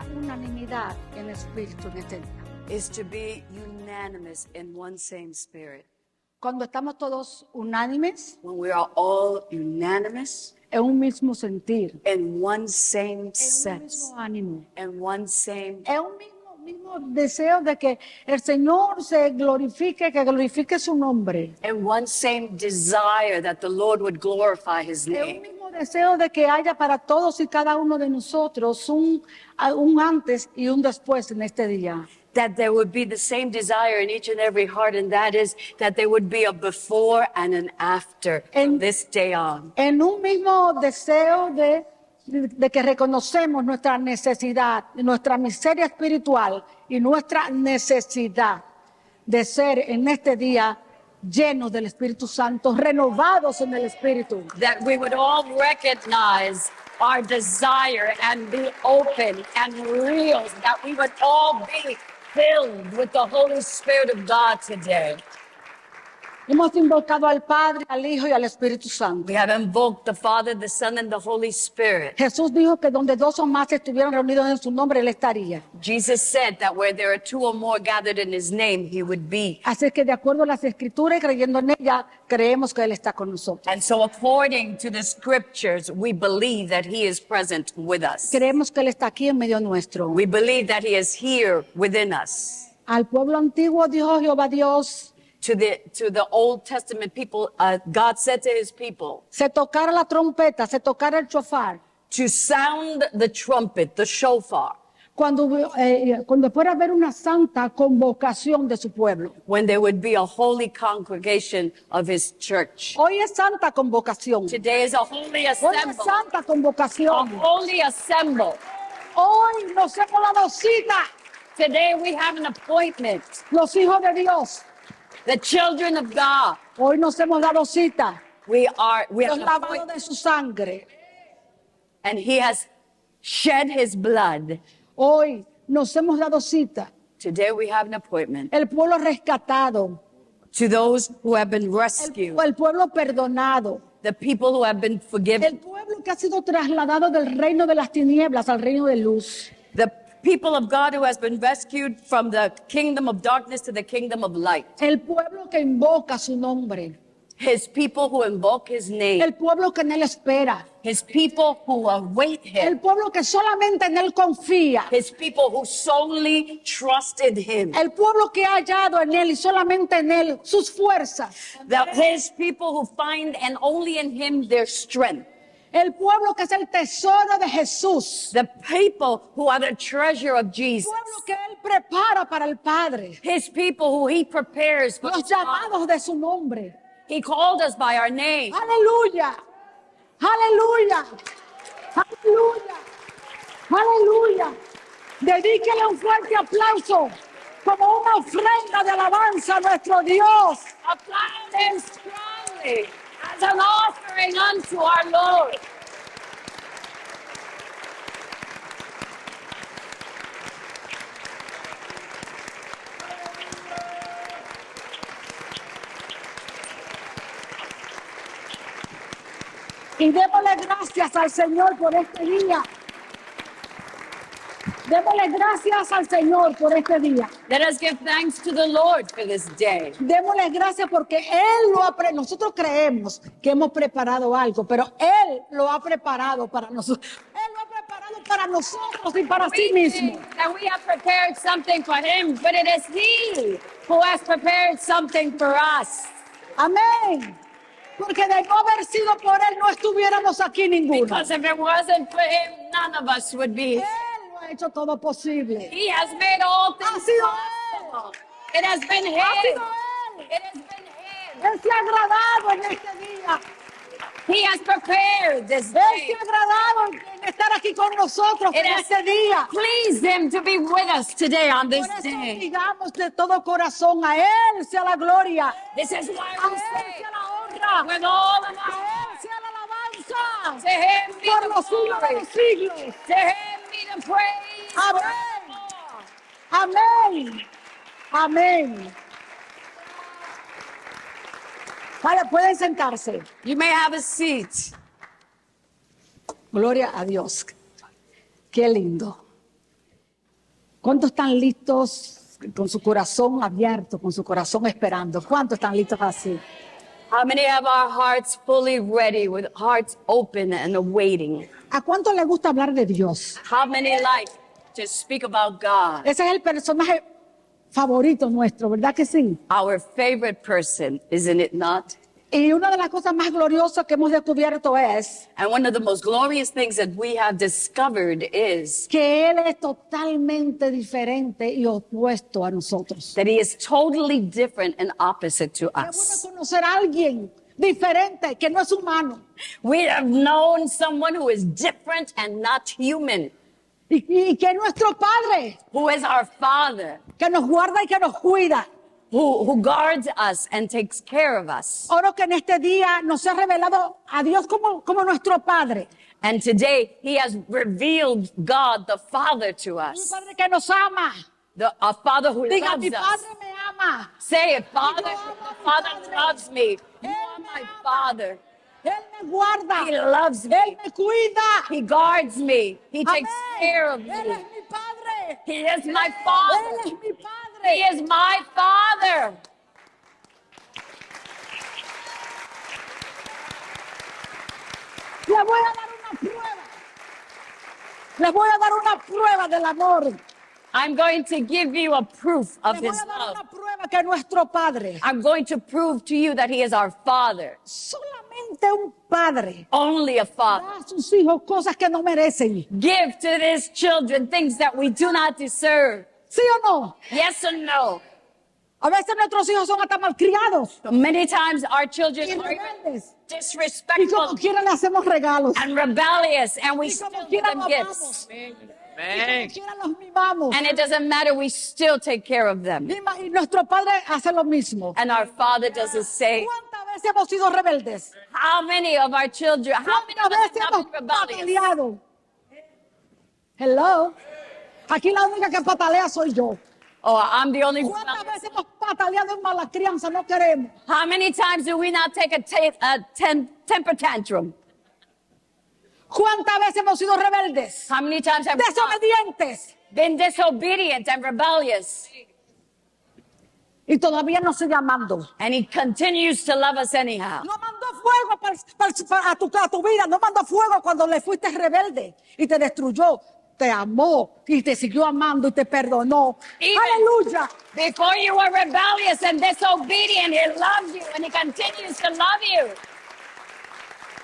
la unanimidad en el Espíritu en este día. is to be unanimous in one same spirit. Cuando estamos todos unánimes, When we are all unanimous en un mismo sentir, in one same en un sense, mismo ánimo, in one same, en un mismo deseo de que el Señor se glorifique, que glorifique su nombre. in one same desire that the Lord would glorify His Es un name. mismo deseo de que haya para todos y cada uno de nosotros un antes y un después en este día. That there would be the same desire in each and every heart, and that is that there would be a before and an after from En- this day on. En un mismo deseo de que reconocemos nuestra necesidad, nuestra miseria espiritual y nuestra necesidad de ser en este día llenos del Espíritu Santo, renovados en el Espíritu. That we would all recognize our desire and be open and real, that we would all be filled with the Holy Spirit of God today. Hemos invocado al Padre, al Hijo y al Espíritu Santo. We have invoked the Father, the Son, and the Holy Spirit. Jesús dijo que donde dos o más estuvieran reunidos en su nombre, Él estaría. Jesus said that where there are two or more gathered in His name, He would be. Así que de acuerdo a las Escrituras y creyendo en ellas, creemos que Él está con nosotros. And so according to the scriptures, we believe that He is present with us. Creemos que Él está aquí en medio nuestro. We believe that He is here within us. Al pueblo antiguo dijo Jehová Dios, To the Old Testament people, God said to His people, se tocara la trompeta, se tocara el shofar, to sound the trumpet, the shofar, cuando fuera a haber una santa convocación de su pueblo. when there would be a holy congregation of His church. Hoy es santa convocación. Today is a holy Hoy es assembly. santa A convocación. holy assembly. Hoy nos hemos dado cita, Today we have an appointment. los hijos de Dios. The children of God. Hoy nos hemos dado cita, We have los an lavados appointment. de su sangre. And He has shed His blood. Hoy nos hemos dado cita, Today we have an appointment el pueblo rescatado, to those who have been rescued, el pueblo perdonado, the people who have been el forgiven, pueblo que ha sido trasladado del reino de las tinieblas al reino de luz. the people of God who has been rescued from the kingdom of darkness to the kingdom of light. El pueblo que invoca su nombre. His people who invoke His name. El pueblo que en Él espera. His people who await El Him. pueblo que solamente en Él confía. His people who solely trusted Him. El pueblo que ha hallado en Él y solamente en Él sus fuerzas. His people who find and only in Him their strength. El pueblo que es el tesoro de Jesús. The people who are the treasure of El Jesus. pueblo que Él prepara para el Padre. His people who He prepares for Los His Father. llamados de su nombre. He called us by our name. Aleluya. Aleluya. Aleluya. Aleluya. Dedíquele un fuerte aplauso como una ofrenda de alabanza a nuestro Dios. Applaud Him strongly as an offering unto our Lord. Y démosle gracias al Señor por este día. Démosle gracias al Señor por este día. Let us give thanks to the Lord for this day. Démosle gracias porque Él lo ha nosotros creemos que hemos preparado algo, pero Él lo ha preparado para nosotros. Él lo ha preparado para nosotros y para sí We mismo. think that we have prepared something for Him, but it is He who has prepared something for us. Amén. Porque de no haber sido por Él no estuviéramos aquí ninguno. Because if it wasn't for Him, none of us would be. Él lo ha hecho todo posible. He has made all Ha things sido possible. It has been Ha Him. sido Él. It has been Him. Él se ha agradado en este día. He has prepared this Él se day. ha agradado en estar aquí con nosotros It en has este día. pleased Him to be with us today on this Por eso day. digamos de todo corazón, a Él sea la gloria, This is why a we Él say, sea la honra, with all of a our Él sea la alabanza, to Him be por the los siglos de glory. los siglos. To Him be the praise. Amén. Amén. Amén. Vale, pueden sentarse. You may have a seat. Gloria a Dios. Qué lindo. ¿Cuántos están listos con su corazón abierto, con su corazón esperando? ¿Cuántos están listos así? How many have our hearts fully ready, with hearts open and awaiting? ¿A cuánto le gusta hablar de Dios? How many like to speak about God? Ese es el personaje favorito nuestro, ¿verdad que sí? Our favorite person, isn't it not? Y una de las cosas más gloriosas que hemos descubierto es And one of the most glorious things that we have discovered is que Él es totalmente diferente y opuesto a nosotros. that he is totally different and opposite to Es bueno us. conocer a alguien diferente, que no es humano, We have known someone who is different and not human, y que es nuestro Padre, who is our Father, que nos guarda y que nos cuida. who guards us and takes care of us. Oro que en este día nos ha revelado a Dios como nuestro Padre. And today he has revealed God the Father to Un us, Padre que nos ama. a Father who Diga, loves mi us. Padre me ama. Say it, Father, the Father loves me. You are my Father. Él me guarda. He loves Él me. me cuida. He guards me. He takes Amén. care of Él me. es mi Padre. He is my Él es Father. mi Padre. He is my Father. Le voy a dar una prueba. Le voy a dar una prueba del amor. I'm going to give you a proof of Le voy his a dar love. una prueba que nuestro Padre, I'm going to prove to you that he is our Father. solamente un padre, Only a Father. da a sus hijos cosas que no merecen. Give to his children things that we do not deserve. ¿Sí o no? Yes or no? A veces nuestros hijos son hasta malcriados Many times our children y are even rebeldes. Y como disrespectful quiera le hacemos regalos. and rebellious, and we Y still como give quiera them los gifts. amamos. Y como quiera los mimamos. And it doesn't matter, we still take care of them. Y nuestro Padre hace lo mismo. And our Father does the same. ¿Cuántas veces hemos sido rebeldes? How many of our children, how many ¿Cuántas of us veces have hemos been rebellious? pataleado? Hello. Aquí la única que patalea soy yo. Oh, I'm the only ¿Cuántas rebellious. veces hemos pataleado en mala crianza? No queremos. How many times do we not take a temper tantrum? ¿Cuántas veces hemos sido rebeldes? How many times have we not Desobedientes. been disobedient and rebellious? Y todavía nos sigue amando. And he continues to love us anyhow. No mandó fuego a tu vida. No mandó fuego cuando le fuiste rebelde y te destruyó. Te amó y te siguió amando y te perdonó. Even Aleluya. before you were rebellious and disobedient, he loves you and he continues to love you.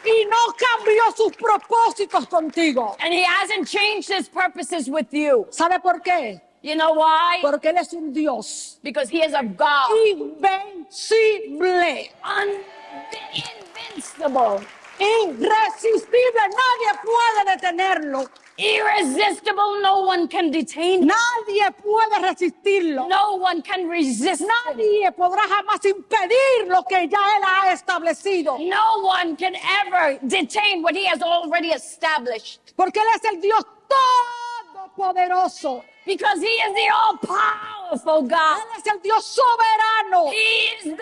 Y no cambió sus propósitos contigo. And he hasn't changed his purposes with you. ¿Sabe por qué? You know why? Porque Él es un Dios Because he is a God. invencible, Invincible. irresistible. Nadie puede detenerlo. Irresistible. No one can detain him. Nadie puede resistirlo. No one can resist him. Nadie podrá jamás impedir lo que ya Él ha establecido. No one can ever detain what he has already established. Porque Él es el Dios todopoderoso. Because he is the all-powerful God. Él es el Dios soberano. He is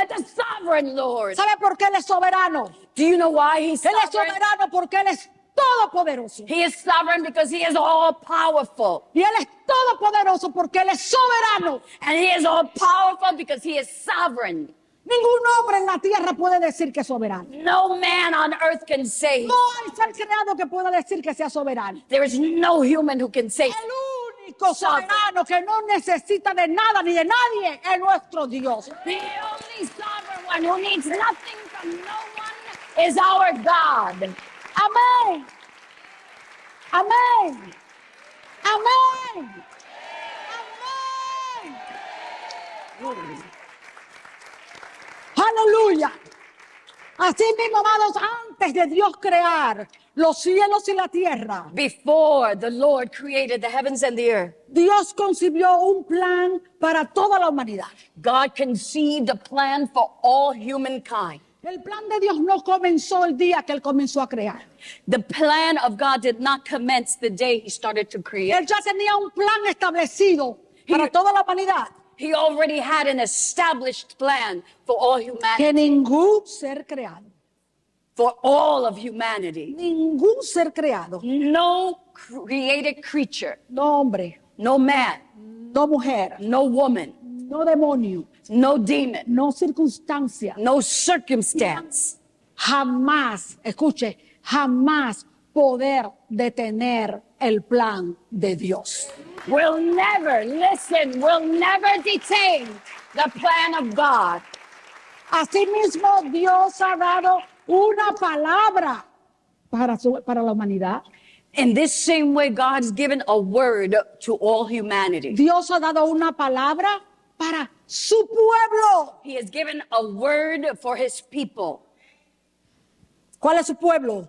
the sovereign Lord. ¿Sabe por qué Él es soberano? Do you know why he's Él es sovereign? soberano porque Él es todopoderoso. He is sovereign because he is all-powerful. Y Él es todopoderoso porque Él es soberano. And he is all-powerful because he is sovereign. Ningún hombre en la tierra puede decir que es soberano. No man on earth can say. No hay ser creado que pueda decir que sea soberano. There is no human who can say. El único soberano que no necesita de nada ni de nadie es nuestro Dios. The only sovereign one who needs nothing from no one is our God. Amén. Amén. Amén. Amén. Aleluya. Así mismo, amados, antes de Dios crear los cielos y la tierra, Before the Lord created the heavens and the earth, Dios concibió un plan para toda la humanidad. God conceived a plan for all humankind. El plan de Dios no comenzó el día que Él comenzó a crear. The plan of God did not commence the day he started to create. Él ya tenía un plan establecido para toda la humanidad. He already had an established plan for all humanity, Que ningún ser creado, for all of humanity. ningún ser creado, No created creature, no hombre, no man, no mujer, no woman, no demonio, no demon, no circunstancia, no circumstance jamás, escuche, jamás poder detener el plan de Dios. will never detain the plan of God. Asimismo, Dios ha dado una palabra para la humanidad. In this same way, God has given a word to all humanity. Dios ha dado una palabra para su pueblo. He has given a word for his people. ¿Cuál es su pueblo?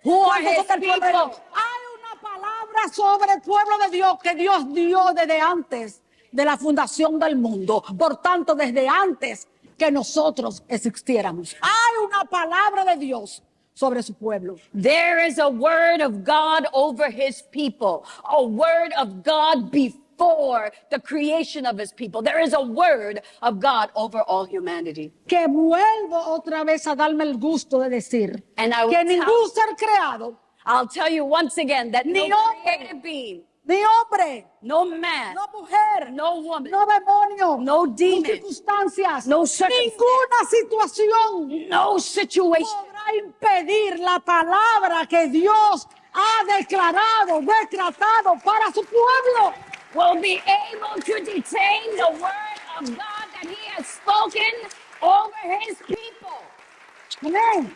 Who are ¿Cuántos his son el pueblo de Dios? people? Hay una palabra sobre el pueblo de Dios que Dios dio desde antes de la fundación del mundo. Por tanto, desde antes que nosotros existiéramos. Hay una palabra de Dios sobre su pueblo. There is a word of God over his people, a word of God before the creation of his people. There is a word of God over all humanity. Que vuelvo otra vez a darme el gusto de decir And I will que tell- ningún ser creado, I'll tell you once again that Ni no hombre. created being, ni hombre, no man, no mujer, no woman, no demonio, no demon, circunstancias, no circumstance, ninguna situación no situation podrá impedir la palabra que Dios ha decretado para su pueblo. will be able to detain the word of God that he has spoken over his people. Amén.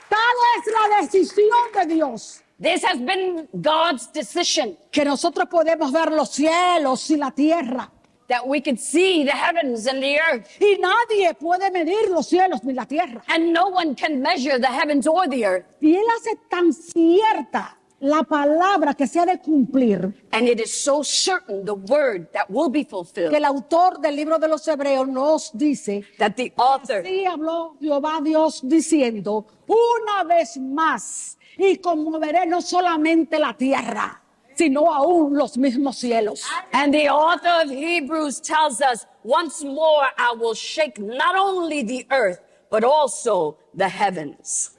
Tal es la decisión de Dios, This has been God's decision, que nosotros podemos ver los cielos y la tierra. that we could see the heavens and the earth, Y nadie puede medir los cielos ni la tierra. and no one can measure the heavens or the earth. Y Él hace tan cierta la palabra que se ha de cumplir, And it is so certain, the word that will be que fulfilled, el autor del libro de los Hebreos nos dice, that the author, así habló Jehová Dios diciendo, una vez más, y conmoveré no solamente la tierra, sino aún los mismos cielos. and the author of Hebrews tells us, once more I will shake not only the earth, but also the heavens.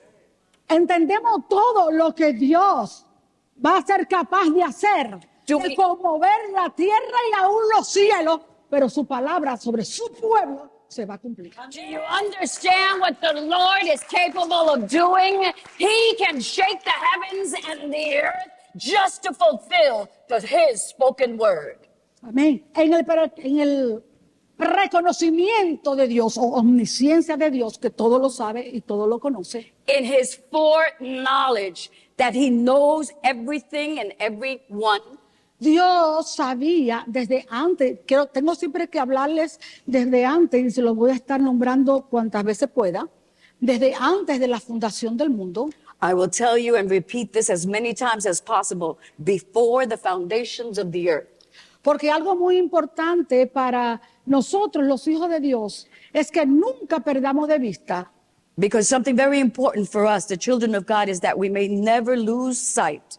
Entendemos todo lo que Dios va a ser capaz de hacer, Do de we- conmover la tierra y aún los cielos, pero su palabra sobre su pueblo se va a cumplir. Do you understand what the Lord is capable of doing? He can shake the heavens and the earth just to fulfill his spoken word. Amén. En el reconocimiento de Dios o omnisciencia de Dios, que todo lo sabe y todo lo conoce, In his foreknowledge that he knows everything and everyone. Dios sabía desde antes, tengo siempre que hablarles desde antes, y se los voy a estar nombrando cuantas veces pueda, desde antes de la fundación del mundo, I will tell you and repeat this as many times as possible before the foundations of the earth. porque algo muy importante para nosotros, los hijos de Dios, es que nunca perdamos de vista Because something very important for us, the children of God, is that we may never lose sight.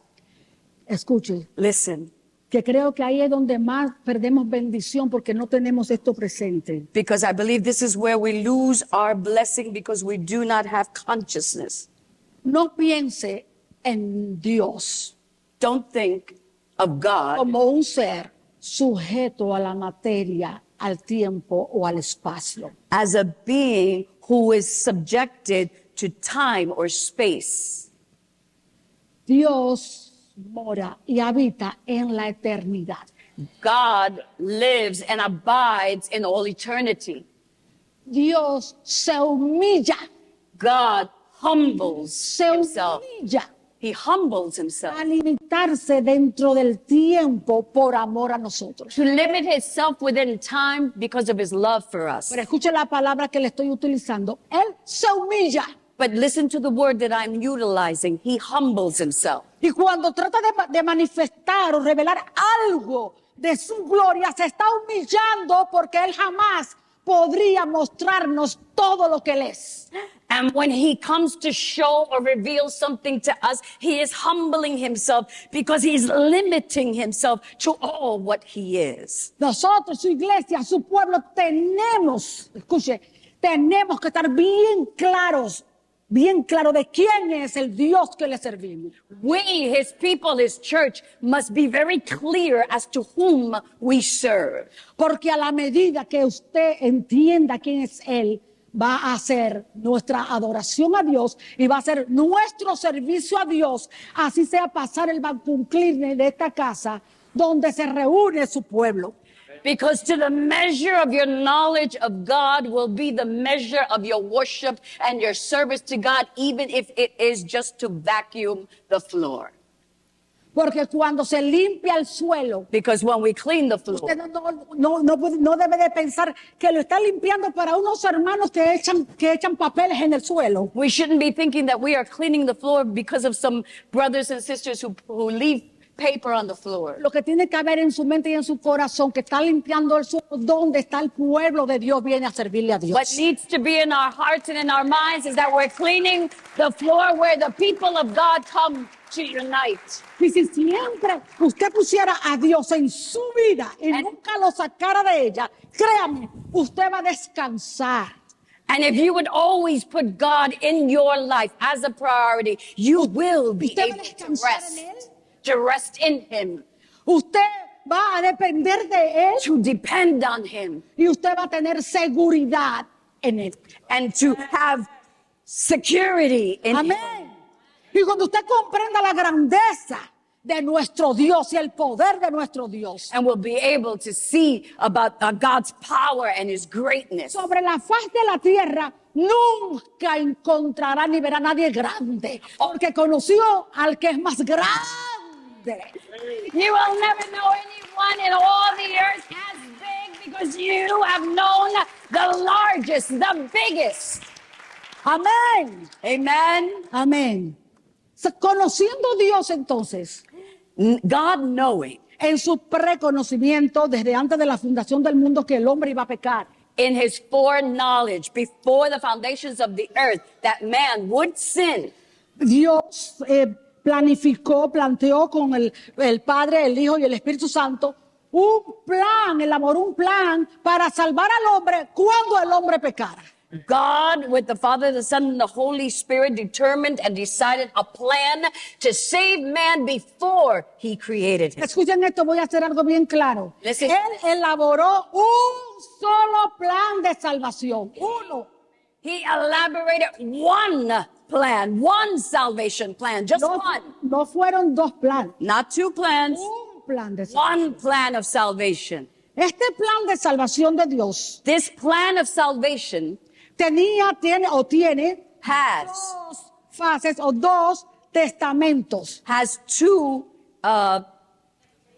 escuche, Listen, que creo que ahí es donde más perdemos bendición porque no tenemos esto presente. because I believe this is where we lose our blessing because we do not have consciousness. No piense en Dios Don't think of God como un ser sujeto a la materia, al tiempo o al espacio. as a being who is subjected to time or space. Dios mora y habita en la eternidad. God lives and abides in all eternity. Dios se humilla, God humbles se himself. humilla He humbles himself a limitarse dentro del tiempo por amor a nosotros. to limit himself within time because of his love for us. Pero escuche la palabra que le estoy utilizando. Él se humilla. But listen to the word that I'm utilizing. He humbles himself. Y cuando trata de manifestar o revelar algo de su gloria, se está humillando porque Él jamás podría mostrarnos todo lo que Él es. And when he comes to show or reveal something to us, he is humbling himself because he's limiting himself to all what he is. Nosotros, su iglesia, su pueblo, tenemos que estar bien claros bien claro de quién es el Dios que le servimos. We, his people, his church, must be very clear as to whom we serve. Porque a la medida que usted entienda quién es Él, va a hacer nuestra adoración a Dios y va a ser nuestro servicio a Dios. Así sea pasar el bancuncline de esta casa donde se reúne su pueblo. Because to the measure of your knowledge of God will be the measure of your worship and your service to God, even if it is just to vacuum the floor. Porque cuando se limpia el suelo, Because when we clean the floor, usted no debe de pensar que lo está limpiando para unos hermanos que echan papeles en el suelo. we shouldn't be thinking that we are cleaning the floor because of some brothers and sisters who leave paper on the floor. Lo que tiene que haber en su mente y en su corazón, que está limpiando el suelo, donde está el pueblo de Dios, viene a servirle a Dios. What needs to be in our hearts and in our minds is that we're cleaning the floor where the people of God come to unite. Y si siempre usted pusiera a Dios en su vida y nunca lo sacara de ella, créame, usted va a descansar. And if you would always put God in your life as a priority, you will be Usted va a able to descansar en rest, Él. to rest in Him, Usted va a depender de Él to depend on Him, y usted va a tener seguridad en Él. and to have security in Him. Amén. Y cuando usted comprenda la grandeza de nuestro Dios y el poder de nuestro Dios And will be able to see about God's power and His greatness. sobre la faz de la tierra, nunca encontrará ni verá nadie grande, porque conoció al que es más grande. You will never know anyone in all the earth as big because you have known the largest, the biggest. Amén. Amen. Amén. Conociendo a Dios entonces, God knowing en su preconocimiento desde antes de la fundación del mundo que el hombre iba a pecar, in His foreknowledge before the foundations of the earth that man would sin. Dios planteó con el Padre, el Hijo y el Espíritu Santo un plan, elaboró un plan para salvar al hombre cuando el hombre pecara. God, with the Father, the Son, and the Holy Spirit, determined and decided a plan to save man before He created him. Escuchen esto, voy a hacer algo bien claro. Listen. Él elaboró un solo plan de salvación. Uno. He elaborated one plan, one salvation plan, just one. No fueron dos planes. Not two plans, Un plan de salvación. one plan of salvation. Este plan de salvación de Dios This plan of salvation tiene has dos fases o dos testamentos. two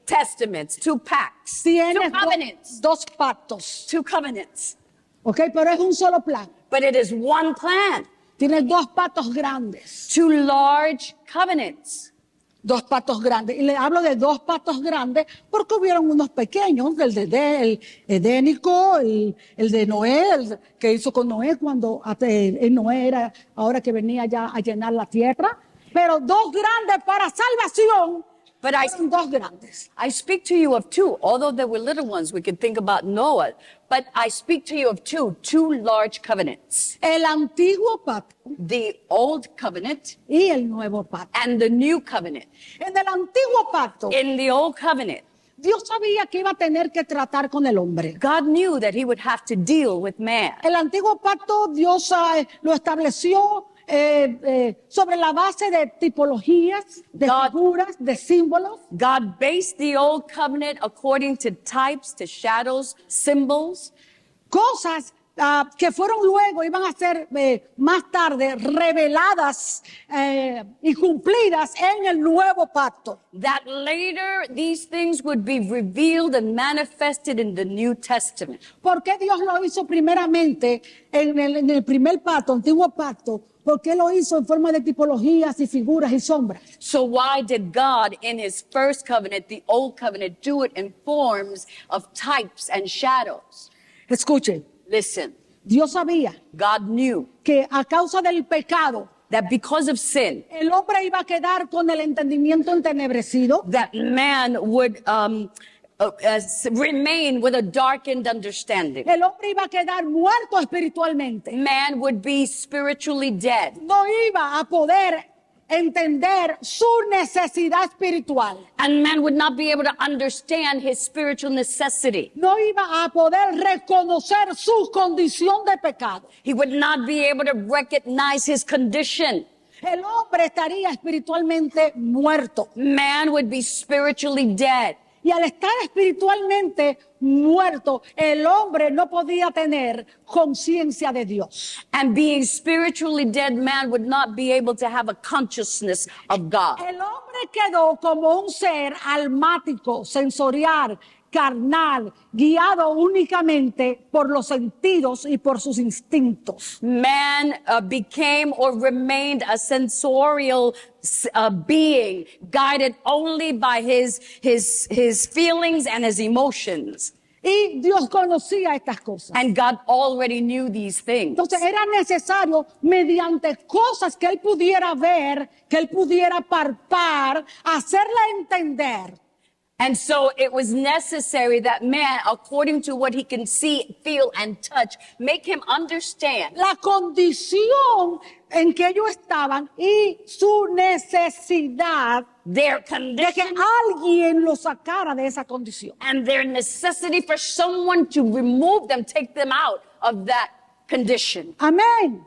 testaments, two pacts, Tiene two covenants, dos pactos. two covenants. ¿Ok? Pero es un solo plan. But it is one plan, Tiene dos pactos grandes. two large covenants. Dos pactos grandes. Y le hablo de dos pactos grandes porque hubieron unos pequeños, el edénico, el de Noé, el que hizo con Noé cuando Noé era ahora que venía ya a llenar la tierra. Pero dos grandes para salvación. But I Fueron dos grandes. speak to you of two, although there were little ones, we could think about Noah, but I speak to you of two large covenants. El antiguo pacto The old covenant y el nuevo pacto. and the new covenant. En el antiguo pacto, In the old covenant, Dios sabía que iba a tener que tratar con el hombre. God knew that He would have to deal with man. El antiguo pacto Dios lo estableció sobre la base de tipologías, de God- figuras, de símbolos. God based the old covenant according to types, to shadows, symbols, Cosas que fueron luego, iban a ser más tarde reveladas y cumplidas en el nuevo pacto. that later these things would be revealed and manifested in the New Testament. ¿Por qué Dios lo hizo primeramente en el primer pacto, antiguo pacto? ¿Por qué lo hizo en forma de tipologías y figuras y sombras? So why did God in His first covenant, the old covenant, do it in forms of types and shadows? Escuchen, Listen, Dios sabía God knew que a causa del pecado, that because of sin, el hombre iba a quedar con el entendimiento entenebrecido, that man would remain with a darkened understanding. El hombre iba a quedar muerto espiritualmente. Man would be spiritually dead. No iba a poder entender su necesidad espiritual. And man would not be able to understand his spiritual necessity. No iba a poder reconocer su condición de pecado. He would not be able to recognize his condition. El hombre estaría espiritualmente muerto. Man would be spiritually dead. Y al estar espiritualmente muerto, el hombre no podía tener conciencia de Dios. And being spiritually dead, man would not be able to have a consciousness of God. El hombre quedó como un ser almático, sensorial, carnal, guiado únicamente por los sentidos y por sus instintos. Man became or remained a sensorial being, guided only by his feelings and his emotions. Y Dios conocía estas cosas. And God already knew these things. Entonces era necesario, mediante cosas que él pudiera ver, que él pudiera palpar, hacerle entender. And so it was necessary that man, according to what he can see, feel, and touch, make him understand La condición en que ellos estaban y su necesidad their de que condition alguien lo sacara de esa condición. and their necessity for someone to remove them, take them out of that condition. Amén.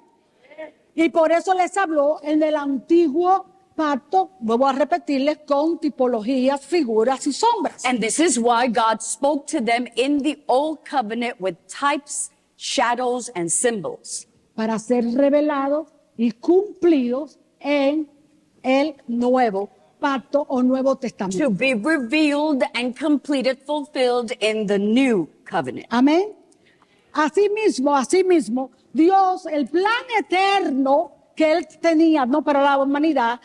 Y por eso les habló en el antiguo pacto, vuelvo a repetirles, con tipologías, figuras y sombras. And this is why God spoke to them in the old covenant with types, shadows, and symbols. Para ser revelados y cumplidos en el nuevo pacto o nuevo testamento. To be revealed and completed, fulfilled in the new covenant. Amén. Asimismo, Dios, el plan eterno que él tenía, no para la humanidad,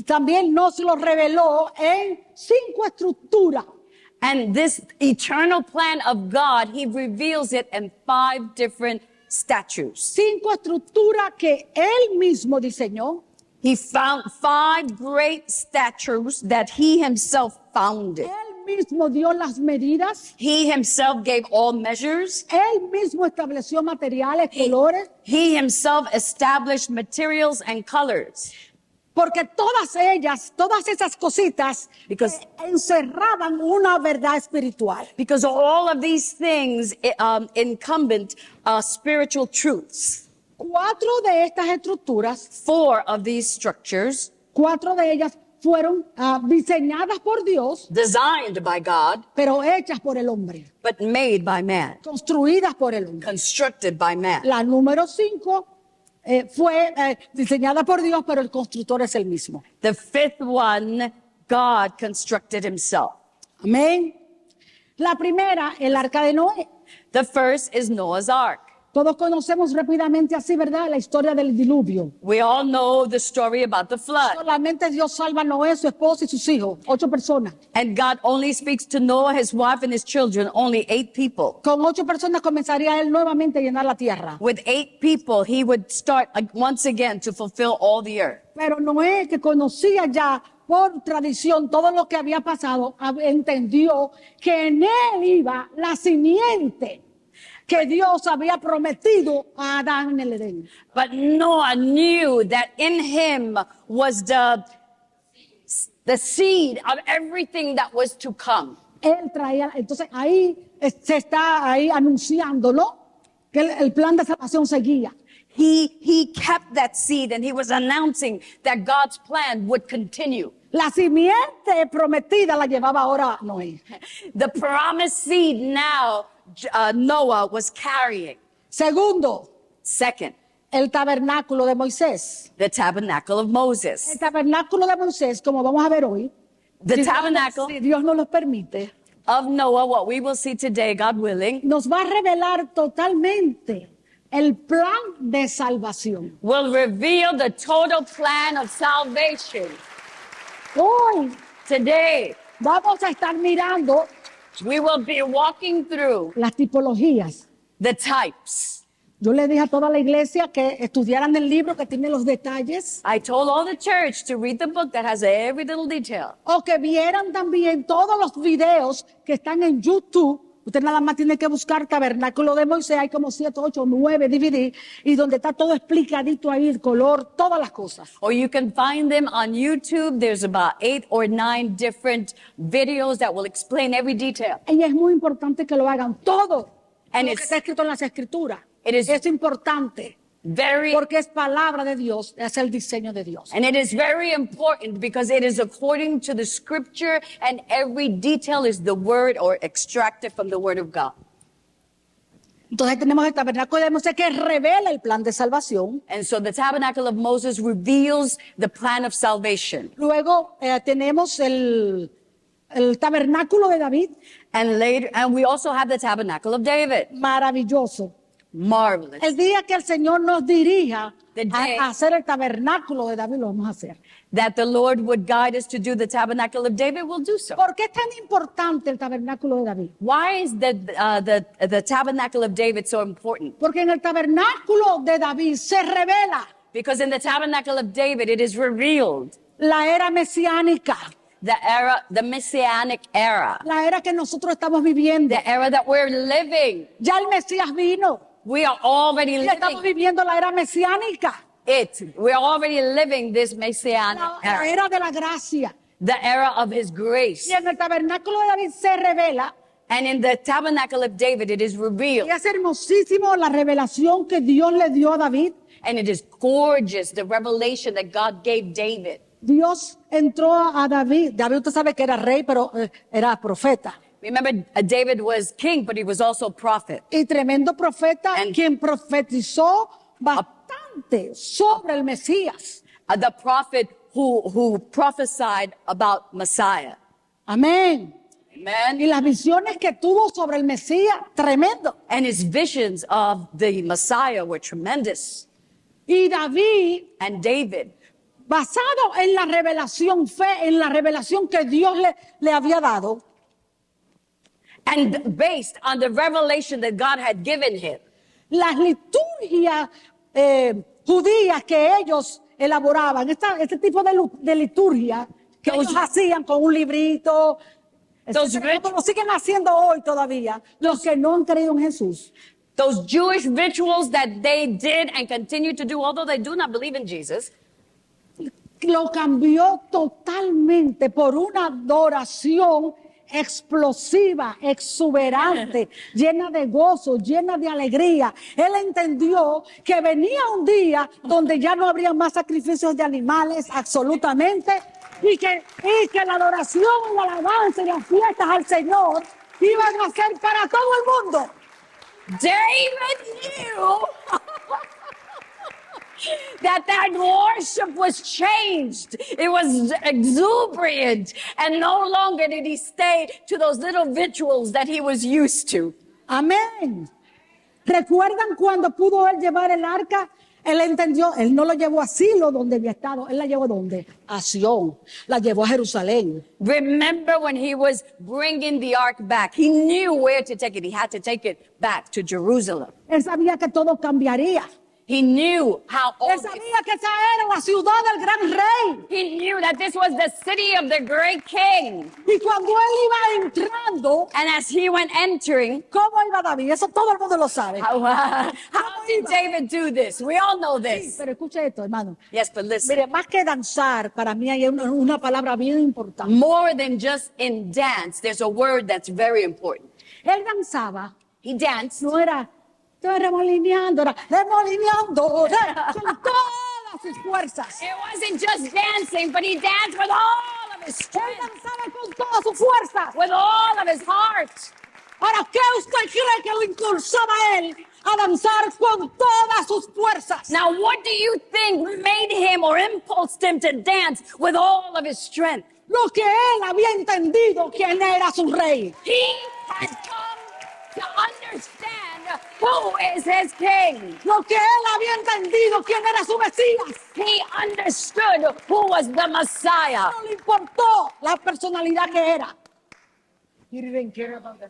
también nos lo reveló en 5 estructuras. And this eternal plan of God, he reveals it in 5 different statues. 5 estructuras que él mismo diseñó. He found 5 great statues that he himself founded. Él mismo dio las medidas. He himself gave all measures. Él mismo estableció materiales, colores. He himself established materials and colors. Porque todas esas cositas Because- encerraban una verdad espiritual. Because all of these things incumbent spiritual truths. 4 de estas estructuras, 4 of these structures, 4 de ellas fueron diseñadas por Dios, designed by God, pero hechas por el hombre, but made by man, construidas por el hombre. constructed by man. La número 5 fue diseñada por Dios, pero el constructor es el mismo. The 5th one, God constructed himself. Amén. La primera, el arca de Noé. The first is Noah's Ark. Todos conocemos rápidamente así, ¿verdad? La historia del diluvio. We all know the story about the flood. Solamente Dios salva a Noé, su esposa y sus hijos, 8 personas. And God only speaks to Noah, his wife, and his children, only 8 people. Con 8 personas comenzaría él nuevamente a llenar la tierra. With 8 people, he would start once again to fulfill all the earth. Pero Noé, que conocía ya por tradición todo lo que había pasado, entendió que en él iba la simiente que Dios había prometido a Adán en el Edén. But Noah knew that in him was the seed of everything that was to come. Él traía, entonces ahí se está ahí anunciándolo, que el plan de salvación seguía. He kept that seed and he was announcing that God's plan would continue. La simiente prometida la llevaba ahora Noé. The promised seed now Noah was carrying. Segundo, Second, el tabernáculo de Moisés. the tabernacle of Moses. El tabernáculo de Moisés, como vamos a ver hoy, The tabernacle si Dios nos lo permite, of Noah, what we will see today, God willing, nos va a revelar totalmente el plan de salvación. will reveal the total plan of salvation. Hoy Today, vamos a estar mirando we will be walking through las tipologías, the types, Yo le dije a toda la iglesia que estudiaran el libro que tiene los detalles I told all the church to read the book that has every little detail. o que vieran también todos los videos que están en YouTube. Usted nada más tiene que buscar Tabernáculo de Moisés, hay como 7, 8, 9 DVD y donde está todo explicadito ahí, el color, todas las cosas. Or you can find them on YouTube. There's about 8 or 9 different videos that will explain every detail. Y es muy importante que lo hagan todo. And Lo que it's- está escrito en las escrituras. It is- Es importante Very, porque es palabra de Dios, es el diseño de Dios. and it is very important because it is according to the scripture and every detail is the word or extracted from the word of God. Entonces tenemos el tabernáculo de Moisés que revela el plan de salvación. And so the tabernacle of Moses reveals the plan of salvation. Luego tenemos el tabernáculo de David, And later, and we also have the tabernacle of David. maravilloso. Marvelous. El día que el Señor nos dirija The day- a hacer el tabernáculo de David, lo vamos a hacer. That the Lord would guide us to do the tabernacle of David, we'll do so. ¿Por qué es tan importante el tabernáculo de David? Why is the tabernacle of David so important? Porque en el tabernáculo de David se revela Because in the tabernacle of David, it is revealed la era mesiánica, the messianic era, la era que nosotros estamos viviendo. the era that we're living. Ya el Mesías vino We are already y estamos living viviendo la era mesiánica, it. We're already living this messianic la era, era de la gracia. the era of his grace. Y en el tabernáculo de David se revela, And in the tabernacle of David, it is revealed. y es hermosísimo la revelación que Dios le dio a David. And it is gorgeous, the revelation that God gave David. Dios entró a David. David usted sabe que era rey, pero era profeta. Remember, David was king, but he was also prophet. Y tremendo profeta, And- quien profetizó bastante sobre el Mesías. The prophet who prophesied about Messiah. Amén. Y Amen. las visiones que tuvo sobre el Mesías, tremendo. And his visions of the Messiah were tremendous. Y David, And David, basado en la revelación, en la revelación que Dios le había dado, and based on the revelation that God had given him, las liturgias judías que ellos elaboraban, este tipo de liturgia que ellos hacían con un librito, etcétera, como lo siguen haciendo hoy todavía, los que no han creído en Jesús. those Jewish rituals that they did and continue to do, although they do not believe in Jesus, Lo cambió totalmente por una adoración explosiva, exuberante, llena de gozo, llena de alegría. Él entendió que venía un día donde ya no habría más sacrificios de animales, absolutamente, y que la adoración, la alabanza y las fiestas al Señor iban a ser para todo el mundo. David knew that worship was changed. It was exuberant. And no longer did he stay to those little rituals that he was used to. Amén. ¿Recuerdan cuando pudo él llevar el arca? Él entendió, él no lo llevó a Silo donde había estado, él la llevó ¿dónde? A Sión, la llevó a Jerusalén. Remember when he was bringing the ark back, he knew where to take it. He had to take it back to Jerusalem. Él sabía que todo cambiaría. He knew how Él old sabía que esa era la ciudad del gran rey. he knew that this was the city of the great king. Y cuando él iba entrando, And as he went entering, ¿cómo iba David? Eso todo el mundo lo sabe. how did David do this? We all know this. Pero escuche esto, hermano. Yes, but listen. Mire, más que danzar, para mí hay una palabra bien importante. More than just in dance, there's a word that's very important. Él danzaba, He danced. no era, estoy remolineando, era remolineando con todas sus fuerzas. It wasn't just dancing, but he danced with all of his Él strength, danzaba con todas sus fuerzas. with all of his heart. Ahora, ¿qué usted cree que lo impulsaba a él a danzar con todas sus fuerzas? Now, what do you think made him or impulsed him to dance with all of his strength? Lo que él había entendido quién era su rey. He had come to understand who is his king. Lo que él había entendido quién era su Mesías. He understood who was the Messiah. No le importó la personalidad que era. He didn't care about the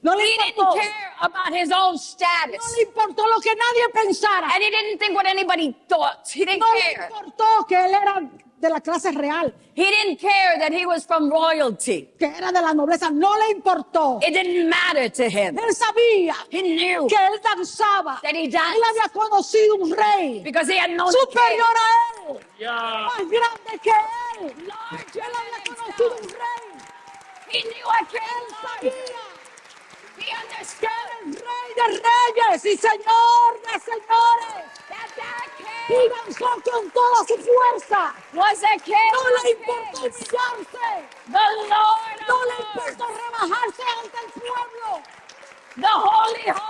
No, No le he didn't importó. care about his own No status. le importó lo que nadie pensara. And he didn't think what anybody thought. He didn't No le care. importó que él era de la clase real, He didn't care that he was from royalty. que era de la nobleza. No le importó. It didn't matter to him. Él sabía He knew que él danzaba. that he Él danced había conocido un rey because he had known the superior king. a él, más grande que él. Larger Él había than conocido himself. un rey. He knew a king. Él sabía. He understood El rey de reyes y señor de señores. that Y king danzó con toda su fuerza. was a king. No le of importó kings, humillarse. the Lord No of le lords, importó rebajarse ante el pueblo. the holy God.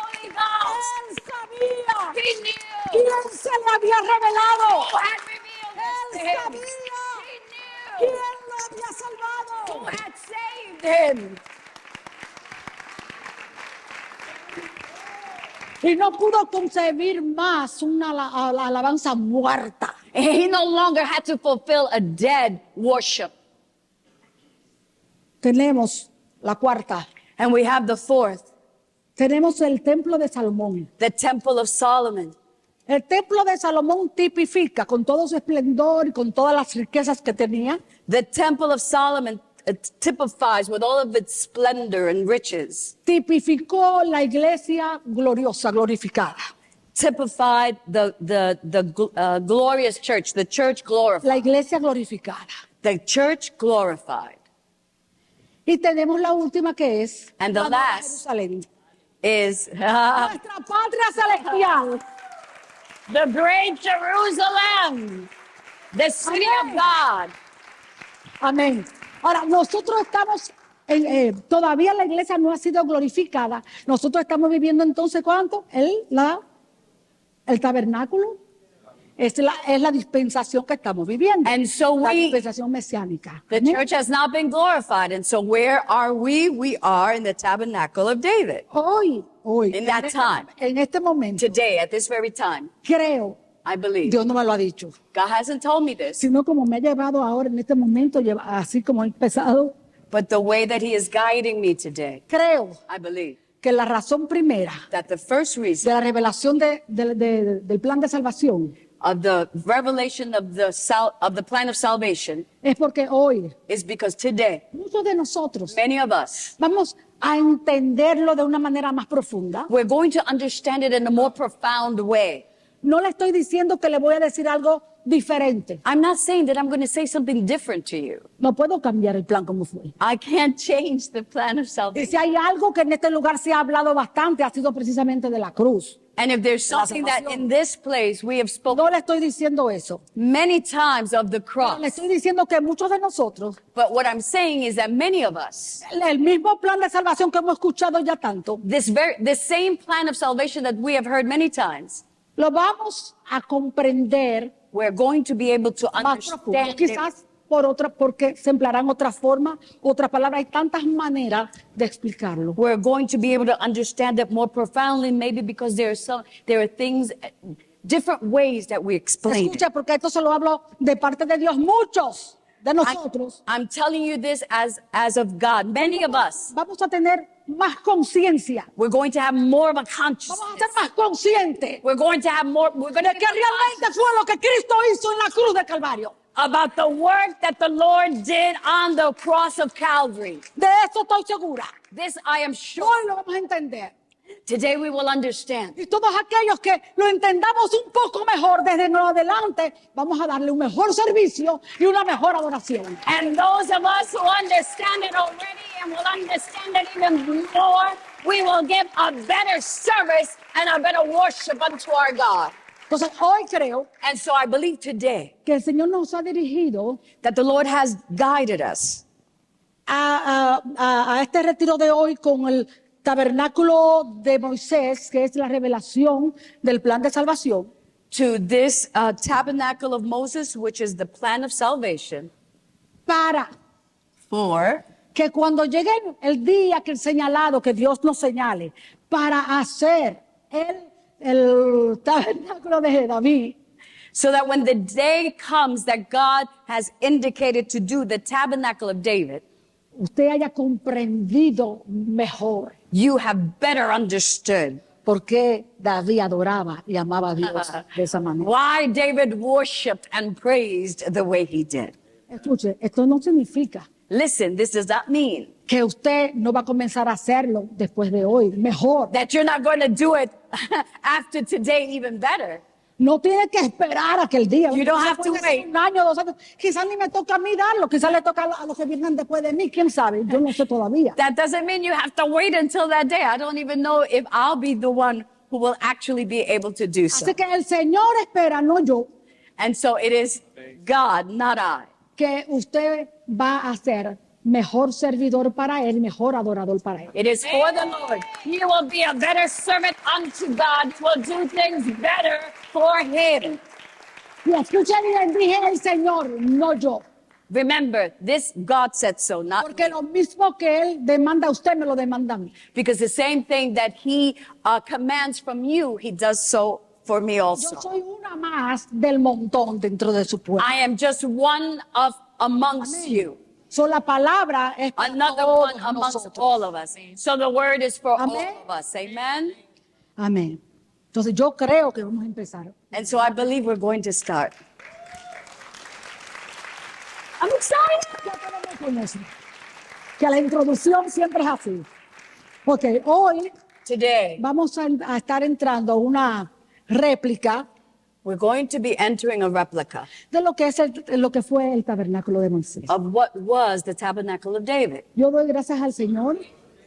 Él sabía He knew quién se le había revelado. who had revealed Él this to him. sabía He quién knew lo había salvado. who had saved him. Y no pudo concebir más una alabanza muerta. He no longer had to fulfill a dead worship. Tenemos la cuarta. And we have the fourth, Tenemos el templo de Salomón. the Temple of Solomon. El templo de Salomón tipifica con todo su esplendor y con todas las riquezas que tenía. The Temple of Solomon typifies with all of its splendor and riches, Tipificó la iglesia gloriosa, glorificada. typified the glorious church, the church glorified, La iglesia glorificada. the church glorified. Y tenemos la última que es And the la Nueva last Jerusalén. Is Nuestra patria celestial. the great Jerusalem, the city of Amén. God. Amén. Ahora, nosotros estamos, todavía la iglesia no ha sido glorificada. Nosotros estamos viviendo entonces, ¿cuánto? El tabernáculo. Es la dispensación que estamos viviendo. And so La we, dispensación mesiánica. the Amén. church has not been glorified. And so where are we? We are in the tabernacle of David. Hoy, In that time. en este momento, Today, at this very time, creo, I believe. Dios no me lo ha dicho, God hasn't told me this, sino como me ha llevado ahora en este momento, así como he empezado, but the way that he is guiding me today, creo I believe que la razón primera that the first de reason la revelación del plan de salvación of the revelation of the plan of salvation es porque hoy is because today, muchos de nosotros many of us, vamos a entenderlo de una manera más profunda. we're going to understand it in a more profound way. No le estoy diciendo que le voy a decir algo diferente. I'm not saying that I'm going to say something different to you. No puedo cambiar el plan como fue. I can't change the plan of Y salvation. si hay algo que en este lugar se ha hablado bastante, ha sido precisamente de la cruz. And if there's La something that salvación. in this place we have spoken No le estoy diciendo eso. many times of the Le cross, estoy diciendo que muchos de nosotros, but what I'm saying is that many of us, el mismo plan de salvación que hemos escuchado ya tanto, the same plan of salvation that we have heard many times, lo vamos a comprender we're going to be able to más profundo. understand it. Quizás porque se emplearán otra forma, otra palabra. Hay tantas maneras de explicarlo. We're going to be able to understand it more profoundly, maybe because there are things, different ways that we explain it. Escucha, porque esto se lo hablo de parte de Dios. Muchos de nosotros I'm telling you this as of God. Many of us, vamos a tener más conciencia. we're going to have more of a Vamos a consciousness. ser más conscientes We're going to have more, we're going de to que realmente fue lo que Cristo hizo en la cruz de Calvario. about the work that the Lord did on the cross of Calvary. De eso estoy segura. This I am sure. Hoy lo vamos a entender. Today we will understand. Y todos aquellos que lo entendamos un poco mejor desde en adelante, vamos a darle un mejor servicio y una mejor adoración. And those of us who understand it already and will understand it even more, we will give a better service and a better worship unto our God. Entonces hoy creo And so I believe today que el Señor nos ha dirigido that the Lord has guided us a este retiro de hoy con el tabernáculo de Moisés, que es la revelación del plan de salvación, to this tabernacle of Moses, which is the plan of salvation, para for que cuando llegue el día que el señalado, que Dios nos señale, para hacer el tabernáculo de David, so that when the day comes that God has indicated to do the tabernacle of David, usted haya comprendido mejor You have better understood por qué David adoraba y amaba a Dios de esa manera. why David worshiped and praised the way he did. Escuche, esto no significa Listen, this does not mean que usted no va a comenzar a hacerlo después de hoy, mejor. that you're not going to do it after today even better. No tiene que esperar a que el día. You don't have to Puede ser wait. un año, 2 años. Quizás ni me toca a mí darlo, quizás le toca a los que vienen después de mí, quién sabe, yo no sé todavía. That doesn't mean you have to wait until that day. I don't even know if I'll be the one who will actually be able to do so. Así que el Señor espera, no yo, And so it is God, not I. que usted va a ser mejor servidor para Él, mejor adorador para Él. It is for the Lord. You will be a better servant unto God. You will do things better for Him. Y escuchen bien, dije el Señor, no yo. Remember, this God said so, not Porque lo mismo que Él demanda a usted, me lo demanda a mí. because the same thing that He commands from you, He does so for me Yo also. soy una más del montón dentro de su pueblo. I am just one of amongst you, So, la palabra es para another todos one amongst nosotros. all of us. So the word is for Amen. all of us. Amen. Amén. Entonces yo creo que vamos a empezar. And so I believe we're going to start. I'm excited. Ya tenemos con eso. Que la introducción siempre es así. Ok, hoy Today, vamos a estar entrando a una réplica we're going to be entering a replica de lo que es lo que fue el tabernáculo de Moisés. of what was the tabernacle of David. Yo doy gracias al Señor,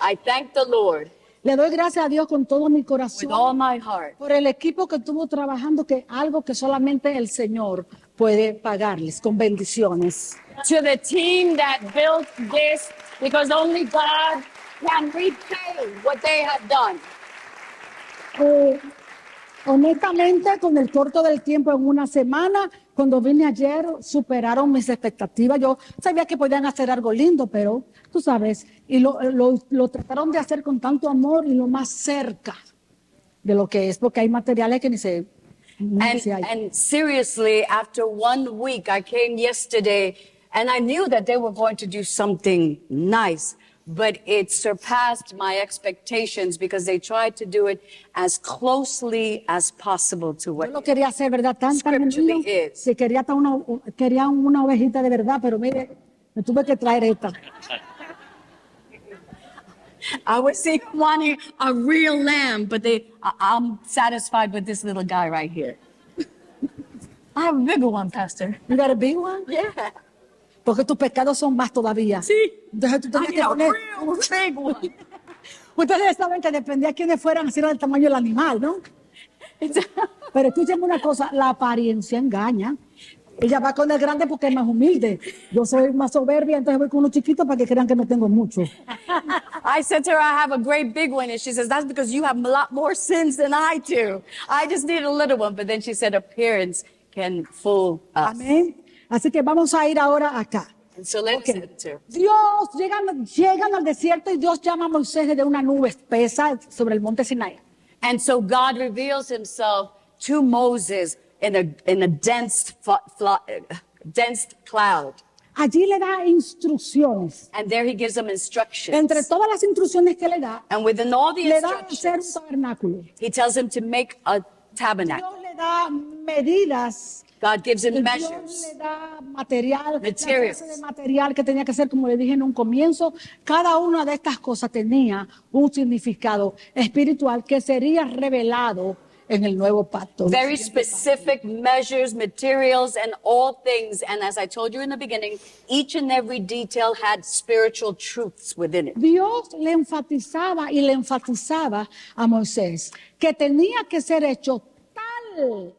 I thank the Lord le doy gracias a Dios con todo mi with corazón all my heart por el equipo que estuvo trabajando, que algo que solamente el Señor puede pagarles con bendiciones. to the team that built this, because only God can repay what they have done. Honestamente, con el corto del tiempo en una semana, cuando vine ayer, superaron mis expectativas. Yo sabía que podían hacer algo lindo, pero tú sabes, y lo trataron de hacer con tanto amor y lo más cerca de lo que es, porque hay materiales que ni se hay. And seriously, after 1 week, I came yesterday and I knew that they were going to do something nice, but it surpassed my expectations because they tried to do it as closely as possible to Yo what lo quería hacer, ¿verdad? Tan Scripturally genuino, is. que quería una ovejita de verdad, pero mire, me tuve que traer esta. I was even wanting a real lamb, but I'm satisfied with this little guy right here. I have a bigger one, Pastor. You got a big one? Yeah. Porque tus pecados son más todavía. Sí. Entonces tú I tenías need que a poner. real big one. Ustedes saben que dependía de quiénes fueran, así era el tamaño del animal, ¿no? Pero escúchenme una cosa, la apariencia engaña. Ella va con el grande porque es más humilde. Yo soy más soberbia, entonces voy con uno chiquito para que crean que no tengo mucho. I said to her, I have a great big one. And she says, that's because you have a lot more sins than I do. I just need a little one. But then she said, appearance can fool us. Amén. Así que vamos a ir ahora acá. And so let's Ok. enter. Dios, llegan al desierto y Dios llama a Moisés desde una nube espesa sobre el monte Sinai. And so God reveals himself to Moses in a dense cloud. Allí le da instrucciones. And there he gives them instructions. Entre todas las instrucciones que le da, And within all the le da a hacer un instructions, tabernáculo. he tells him to make a tabernacle. Dios le da medidas. God gives him Dios measures. le da material, Materials. la clase de material que tenía que ser, como le dije en un comienzo. Cada una de estas cosas tenía un significado espiritual que sería revelado en el nuevo pacto. Very specific measures, materials, and all things. And as I told you in the beginning, each and every detail had spiritual truths within it. Dios le enfatizaba y le enfatizaba a Moisés que tenía que ser hecho tal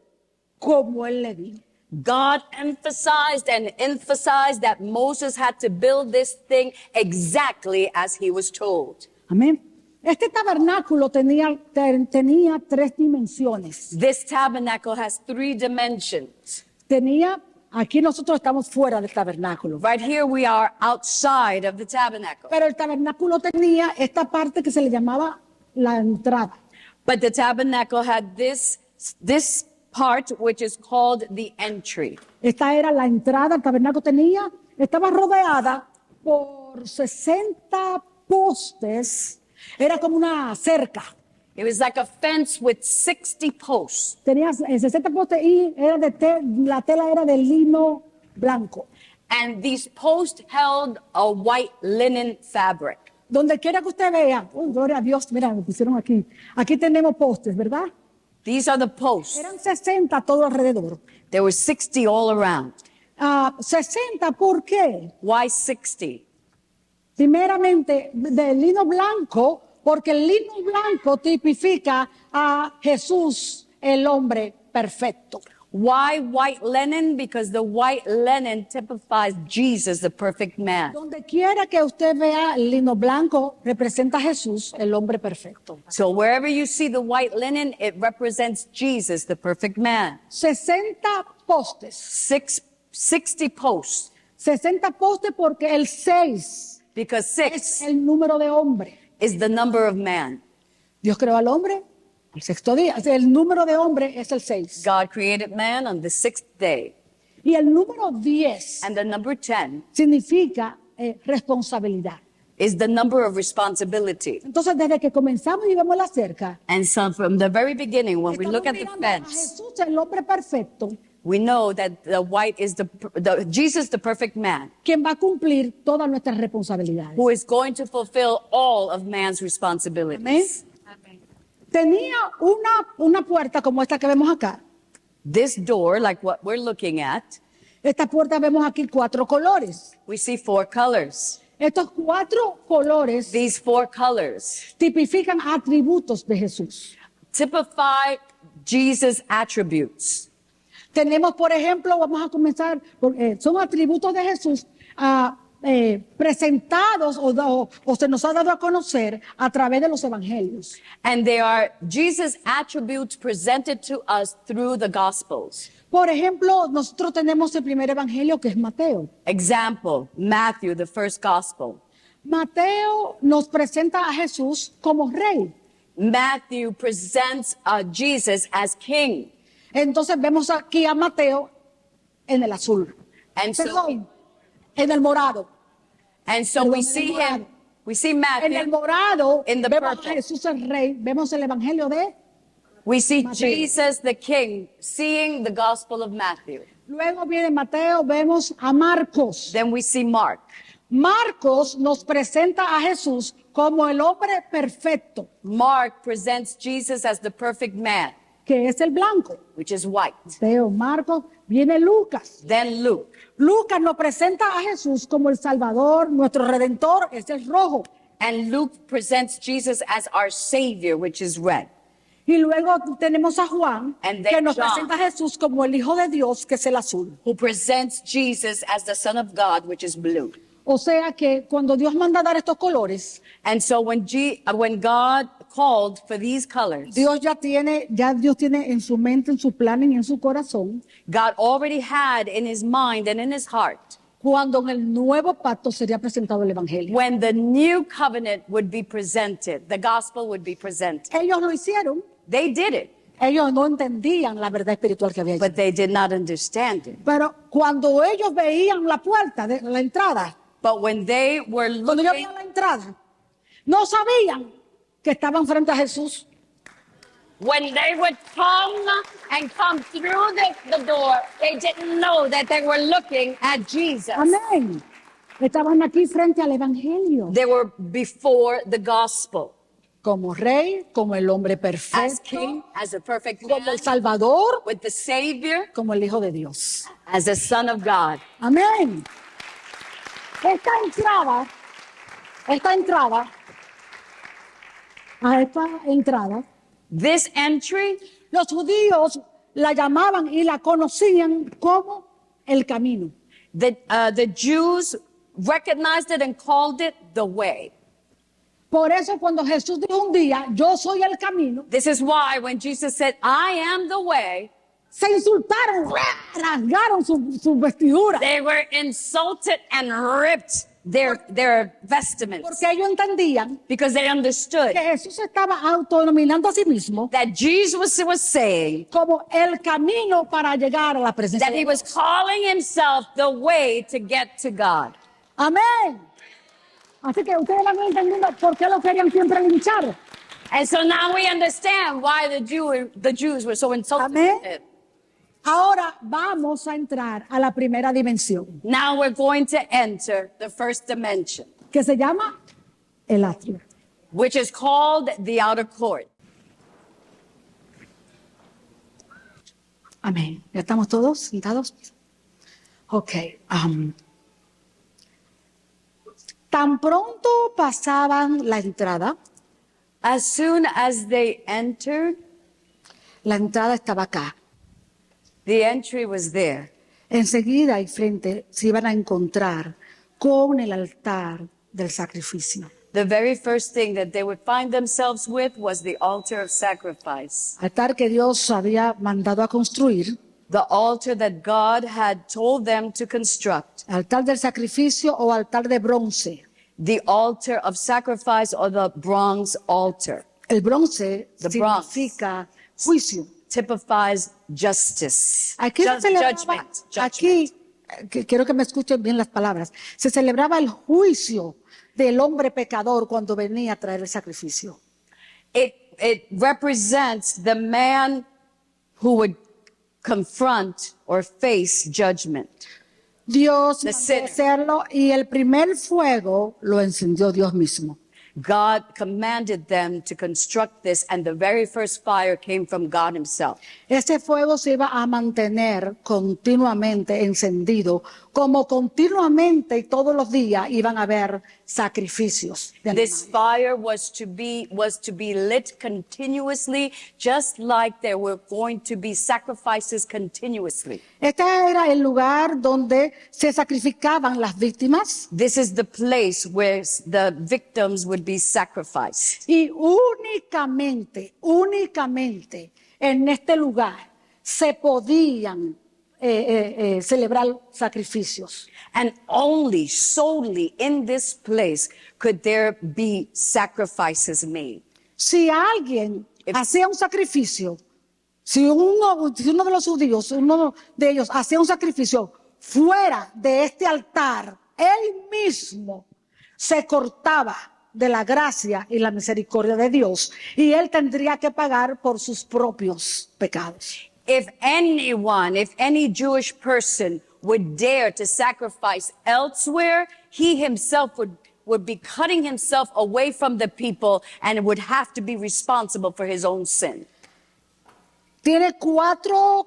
como él le dijo. God emphasized and emphasized that Moses had to build this thing exactly as he was told. Amén. Este tabernáculo tenía 3 dimensiones. This tabernacle has 3 dimensions. Aquí nosotros estamos fuera del tabernáculo. Right here we are outside of the tabernacle. Pero el tabernáculo tenía esta parte que se le llamaba la entrada. But the tabernacle had this part which is called the entry. Esta era la entrada, el tabernáculo estaba rodeada por por 60 postes. Era como una cerca. It was like a fence with 60 posts. Tenía 60 postes y era la tela era de lino blanco. And these posts held a white linen fabric. Donde quiera que usted vea, gloria a Dios, mira, me pusieron aquí. Aquí tenemos postes, ¿verdad? These are the posts. Eran 60 todo alrededor. There were 60 all around. 60, ¿por qué? Why 60? Primeramente, de lino blanco, porque el lino blanco tipifica a Jesús, el hombre perfecto. Why white linen? Because the white linen typifies Jesus, the perfect man. Donde quiera que usted vea el lino blanco, representa a Jesús, el hombre perfecto. So wherever you see the white linen, it represents Jesus, the perfect man. 60 postes. 60 posts. 60 postes porque el 6 Because es 6 el número de hombre. is the number of man. Dios creó al hombre el sexto día. El número de hombre es el 6. God created man on the 6th day. Y el número 10 And the number 10 significa responsabilidad. is the number of responsibility. Entonces, desde que comenzamos y vemos la cerca, And so from the very beginning, when we estamos look at the mirando a fence, Jesús, el hombre perfecto, we know that the white is the Jesus, the perfect man, quien va a cumplir todas nuestras responsabilidades. who is going to fulfill all of man's responsibilities. Tenía una puerta como esta que vemos acá. This door, like what we're looking at, Esta puerta vemos aquí 4 colores. we see 4 colors. Estos 4 colores These 4 colors tipifican atributos de Jesús. typify Jesus' attributes. Tenemos, por ejemplo, vamos a comenzar, son atributos de Jesús presentados o se nos ha dado a conocer a través de los evangelios. And they are Jesus' attributes presented to us through the Gospels. Por ejemplo, nosotros tenemos el primer evangelio que es Mateo. Example, Matthew, the first Gospel. Mateo nos presenta a Jesús como rey. Matthew presents Jesus as king. Entonces vemos aquí a Mateo en el azul. And so, Perdón, en el morado. we see him, we see En el Matthew, morado In the vemos purple. a Jesús el rey. Vemos el evangelio de. we see Matthew. Jesus the king, seeing the Gospel of Matthew. Luego viene Mateo, vemos a Marcos. Then we see Mark. Marcos nos presenta a Jesús como el hombre perfecto, Mark presents Jesus as the perfect man, que es el blanco. which is white. Mateo, Marcos, viene Lucas. Then Luke. Lucas nos presenta a Jesús como el Salvador, nuestro Redentor, es el rojo. And Luke presents Jesus as our Savior, which is red. Y luego tenemos a Juan, And then que nos John. presenta a Jesús como el Hijo de Dios, que es el azul. Who presents Jesus as the Son of God, which is blue. O sea que cuando Dios manda a dar estos colores, And so when God called for these colors, Dios tiene en su mente, en su plan y en su corazón, God already had in his mind and in his heart cuando en el nuevo pacto sería presentado el Evangelio. when the new covenant would be presented, the gospel would be presented. Ellos lo hicieron, They did it, ellos no entendían la verdad espiritual que había allí. but they did not understand it. Pero cuando ellos veían la puerta, la entrada, But when they were cuando ellos looking, veían la entrada, no sabían que estaban frente a Jesús. when they would come through the door, they didn't know that they were looking at Jesus. Amén. Estaban aquí frente al Evangelio. They were before the gospel. Como rey, como el hombre As perfecto, king, as a perfect como man, el Salvador, with the Savior, como el Hijo de Dios. as the Son of God. Amén. Esta entrada, This entry, los judíos la llamaban y la conocían como el camino. the Jews recognized it and called it the way. Por eso cuando Jesús dijo un día, yo soy el camino, This is why when Jesus said, I am the way, se insultaron, rasgaron su vestidura. they were insulted and ripped their vestments Porque ellos entendían because they understood que Jesús estaba autonominando a sí mismo that Jesus was saying como el camino para llegar a la presencia that de he Dios. was calling himself the way to get to God. Amén. Así que ustedes van entendiendo por qué lo querían siempre linchar. And so now we understand why the Jews were so insulted Amén. with him. Ahora vamos a entrar a la primera dimensión, Now we're going to enter the first dimension, que se llama el atrio. which is called the outer court. Amén. ¿Ya estamos todos sentados? Ok. Tan pronto pasaban la entrada Soon as they entered, la entrada estaba acá. the entry was there. Enseguida y frente se iban a encontrar con el altar del sacrificio. The very first thing that they would find themselves with was the altar of sacrifice. Altar que Dios había mandado a construir, The altar that God had told them to construct. altar del sacrificio o altar de bronce. The altar of sacrifice or the bronze altar El bronce The bronze. significa juicio. typifies justice. Aquí se celebraba, Judgment. aquí, quiero que me escuchen bien las palabras, se celebraba el juicio del hombre pecador cuando venía a traer el sacrificio. It represents the man who would confront or face judgment. Dios The mandó sinner. hacerlo y el primer fuego lo encendió Dios mismo. God commanded them to construct this, and the very first fire came from God himself. Ese fuego se iba a mantener continuamente encendido, como continuamente y todos los días iban a haber sacrificios de This animales. fire was to be lit continuously, just like there were going to be sacrifices continuously. Este era el lugar donde se sacrificaban las víctimas This is the place where the victims would be sacrificed. y únicamente en este lugar se podían celebrar sacrificios. And only, solely in this place could there be sacrifices made. Si alguien hacía un sacrificio, si uno de los judíos, uno de ellos hacía un sacrificio fuera de este altar, él mismo se cortaba de la gracia y la misericordia de Dios y él tendría que pagar por sus propios pecados. If any Jewish person would dare to sacrifice elsewhere, he himself would be cutting himself away from the people and would have to be responsible for his own sin. Tiene cuatro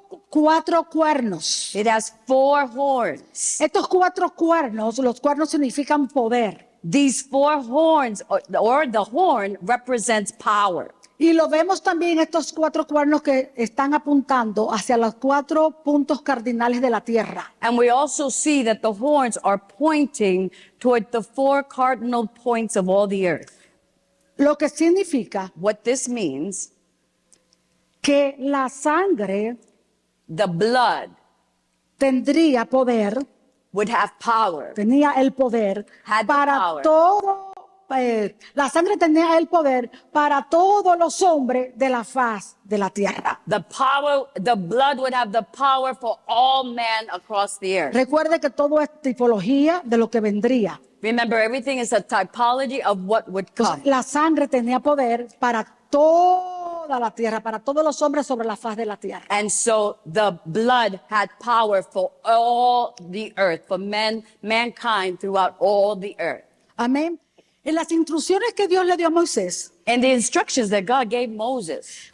cuernos. It has 4 horns. Estos 4 cuernos, los cuernos significan poder. These 4 horns, or the horn, represents power. Y lo vemos también estos 4 cuernos que están apuntando hacia los 4 puntos cardinales de la tierra. And we also see that the horns are pointing toward the 4 cardinal points of all the earth. Lo que significa What this means, que la sangre the blood tendría poder, would have power. tenía el poder Had the para power. todo, la sangre tenía el poder para todos los hombres de la faz de la tierra. The blood would have the power for all men across the earth. Recuerde que todo es tipología de lo que vendría. Remember, everything is a typology of what would come. Entonces, la sangre tenía poder para toda la tierra, para todos los hombres sobre la faz de la tierra. And so the blood had power for all the earth, for mankind throughout all the earth. Amén. En las instrucciones que Dios le dio a Moisés, And the instructions that God gave Moses,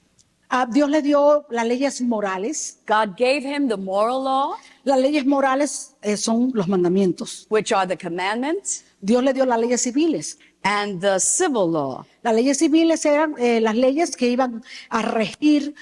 Dios le dio las leyes morales. God gave him the moral law, Las leyes morales son los mandamientos. which are the commandments, Dios le dio las leyes civiles. and the civil law. Las leyes civiles eran las leyes que iban a regir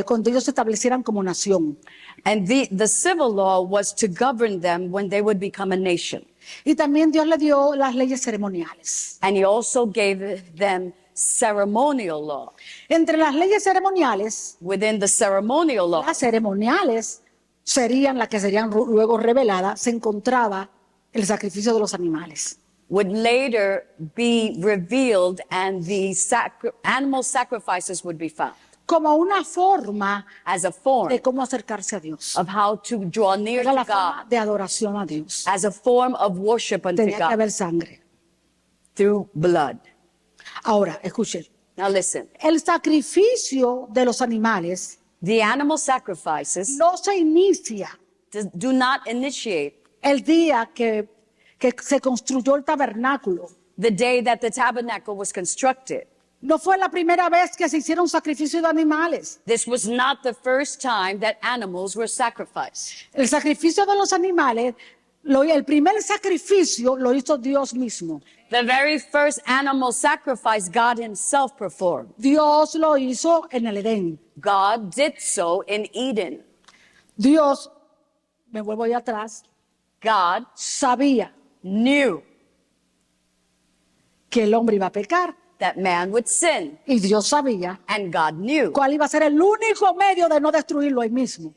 cuando ellos se establecieran como nación. And the civil law was to govern them when they would become a nation. Y también Dios le dio las leyes ceremoniales. And he also gave them ceremonial law. Entre las leyes ceremoniales, Within the ceremonial law, las ceremoniales serían las que serían luego reveladas, se encontraba el sacrificio de los animales. would later be revealed, and the animal sacrifices would be found Como una forma as a form de cómo acercarse a Dios. of how to draw near Era to la forma God, de adoración a Dios. as a form of worship unto Tenía que God. haber sangre. through blood. Ahora, escuchen. Now listen, El sacrificio de los animales the animal sacrifices no se inicia do not initiate el día que se construyó el tabernáculo. the day that the tabernacle was constructed. No fue la primera vez que se hicieron sacrificios de animales. This was not the first time that animals were sacrificed. El sacrificio de los animales, el primer sacrificio lo hizo Dios mismo. The very first animal sacrifice God himself performed. Dios lo hizo en el Edén. God did so in Eden. Dios, me vuelvo allá atrás, God sabía knew que el hombre iba a pecar. that man would sin, Y Dios sabía and God knew cuál iba a ser el único medio de no destruirlo ahí mismo.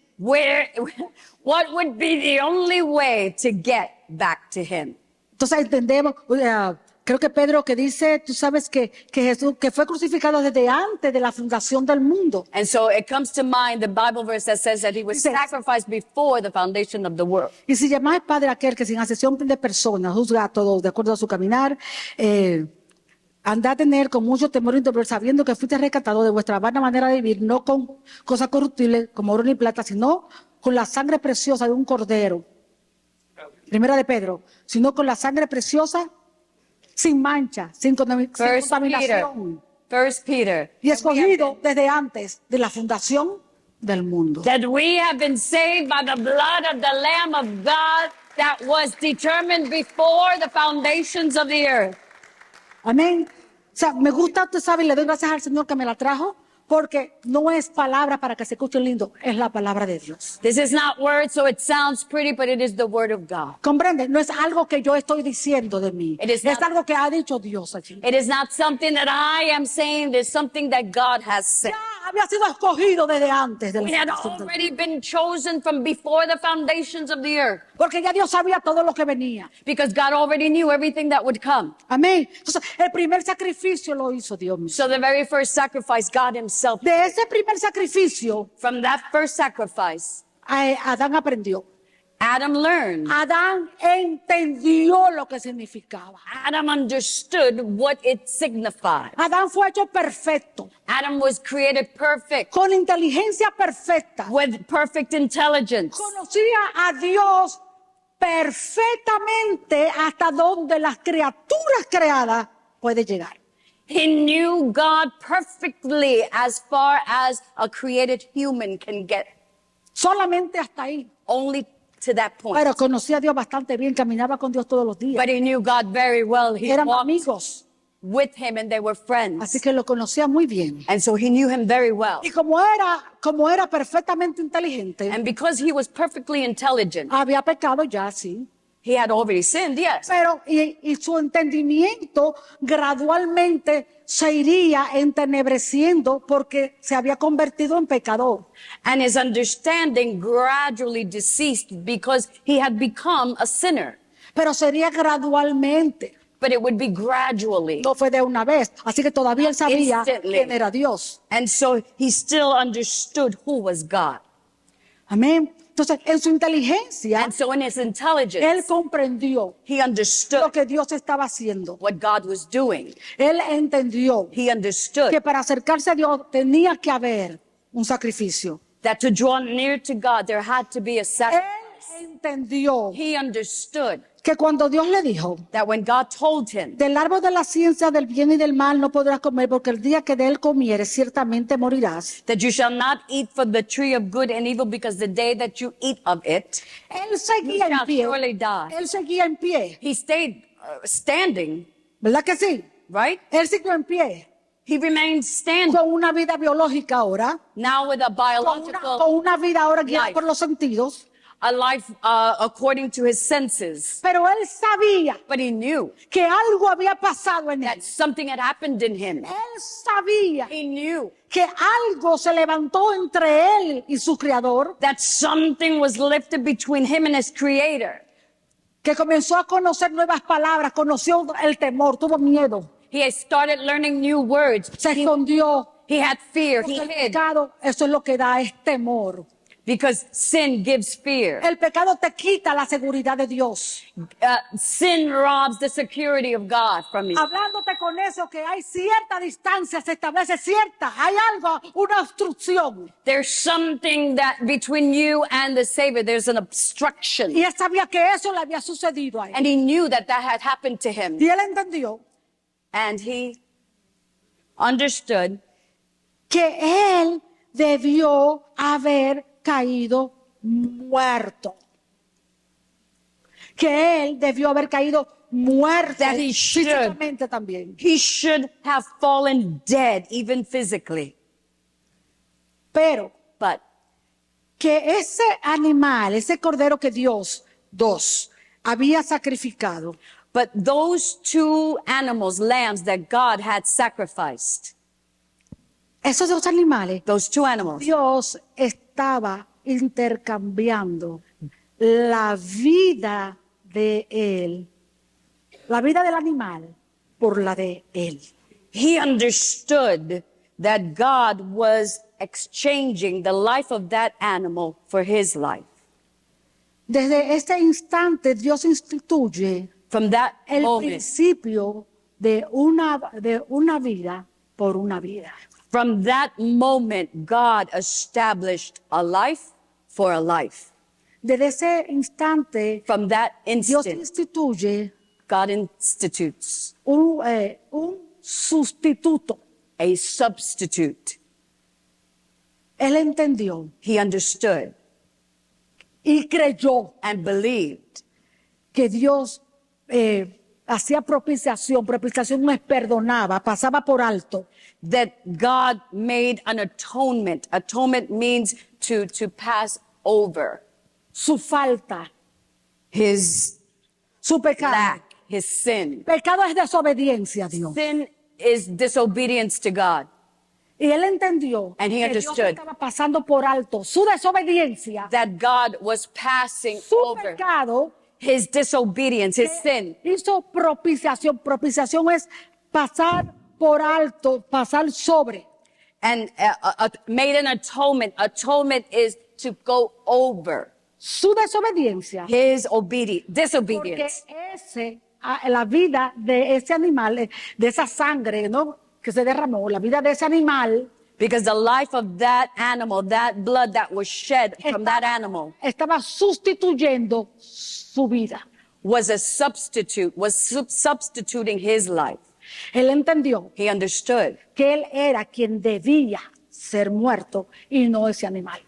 what would be the only way to get back to him. Entonces entendemos, creo que Pedro que dice, tú sabes que Jesús, que fue crucificado desde antes de la fundación del mundo. And so it comes to mind the Bible verse that says that he was Dice- sacrificed before the foundation of the world. Y si llamáis padre a aquel que sin excepción de personas juzga a todos de acuerdo a su caminar, anda a tener con mucho temor y temor, sabiendo que fuiste rescatado de vuestra vana manera de vivir, no con cosas corruptibles como oro ni plata, sino con la sangre preciosa de un cordero. Primera de Pedro, sino con la sangre preciosa, sin mancha, sin contaminación, First Peter. y escogido desde antes de la fundación del mundo. That we have been saved by the blood of the Lamb of God that was determined before the foundations of the earth. Amén. O sea, me gusta, usted sabe, y le doy gracias al Señor que me la trajo, porque no es palabra para que se escuche lindo, es la palabra de Dios. This is not word, so it sounds pretty, but it is the word of God. ¿Comprende? No es algo que yo estoy diciendo de mí. It is Es not- algo que ha dicho Dios allí. It is not something that I am saying, it's something that God has said. Ya había sido escogido desde antes de la We had fundación del already been chosen from before the foundations of the earth porque ya Dios sabía todo lo que venía. because God already knew everything that would come. Amén. Entonces, el primer sacrificio lo hizo Dios mismo. So the very first sacrifice, God himself, De ese primer sacrificio, from that first sacrifice, Adán aprendió. Adam learned. Adán entendió lo que significaba. Adam understood what it signified. Adán fue hecho perfecto, Adam was created perfect, con inteligencia perfecta. with perfect intelligence. Conocía a Dios perfectamente hasta donde las criaturas creadas pueden llegar. He knew God perfectly as far as a created human can get. Solamente hasta ahí. Only to that point. Pero conocía a Dios bastante bien, caminaba con Dios todos los días. But he knew God very well. He Eran walked amigos, with him and they were friends. así que lo conocía muy bien. And so he knew him very well. Y como era perfectamente inteligente, And because he was perfectly intelligent, había pecado ya, sí. he had already sinned, yes. Pero, y su entendimiento gradualmente se iría entenebreciendo porque se había convertido en pecador. And his understanding gradually deceased because he had become a sinner. Pero sería gradualmente, But it would be gradually. no fue de una vez. Así que todavía él sabía Instantly. quién era Dios. And so he still understood who was God. Amén. Entonces, en su inteligencia, And so in his él intelligence, comprendió he lo understood que Dios estaba haciendo. what God was doing. Él entendió He understood que para acercarse a Dios tenía que haber un sacrificio. that to draw near to God, there had to be a Él sacrifice. entendió He understood que cuando Dios le dijo, that when God told him del árbol de la ciencia del bien y del mal no podrás comer, porque el día que de él comieres ciertamente morirás. that you shall not eat from the tree of good and evil, because the day that you eat of it, Él you seguía en shall pie. surely die. Él seguía en pie. He stayed standing, ¿Verdad que sí? right? Él siguió en pie. He remained standing Con una vida biológica ahora. now with a biological Con una vida ahora guiada life. por los sentidos. a life according to his senses. Pero él sabía But he knew que algo había pasado en él. that something had happened in him. Él sabía He knew que algo se levantó entre él y su creador, that something was lifted between him and his creator. que comenzó a conocer nuevas palabras, conoció el temor, tuvo miedo, He had started learning new words. se escondió. He had fear. He Porque el hid. pecado, eso es lo que da, es temor. Because sin gives fear. El pecado te quita la seguridad de Dios. Sin robs the security of God from you. Hablándote con eso que hay cierta distancia, se establece hay algo, una obstrucción. There's something that between you and the Savior, there's an obstruction. Y él sabía que eso le había sucedido a él. And he knew that that had happened to him. Y él entendió And he understood que él debió haber caído muerto. Que él debió haber caído muerto That he should. físicamente también. he should have fallen dead, even physically. Pero But que ese animal, ese cordero que Dios había sacrificado, But those two animals, lambs that God had sacrificed, esos dos animales, those two animals, Dios estaba intercambiando la vida de él, la vida del animal, por la de él. he understood that God was exchanging the life of that animal for his life. Desde este instante Dios instituye From that el moment, principio de una vida por una vida. from that moment, God established a life for a life. Desde ese instante From that Dios instant, instituye God institutes un sustituto. a substitute. Él entendió He understood y creyó and believed que Dios hacía propiciación. Propiciación no es perdonaba, pasaba por alto. that God made an atonement. Atonement means to pass over Su falta, su pecado. lack, his sin. Pecado es desobediencia a Dios. Sin is disobedience to God. Y él entendió And he que Dios understood. estaba pasando por alto su desobediencia, That God was passing su over pecado. his disobedience, his sin. Hizo propiciación. Propiciación es pasar por alto, pasar sobre. And made an atonement. Atonement is to go over Su desobediencia. his Porque disobedience. la vida de ese animal, de esa sangre, ¿no?, que se derramó, la vida de ese animal Because the life of that animal, that blood that was shed from that animal, estaba sustituyendo su vida. was a substitute, was substituting his life. Él entendió He understood que él era quien debía ser muerto y no ese animal.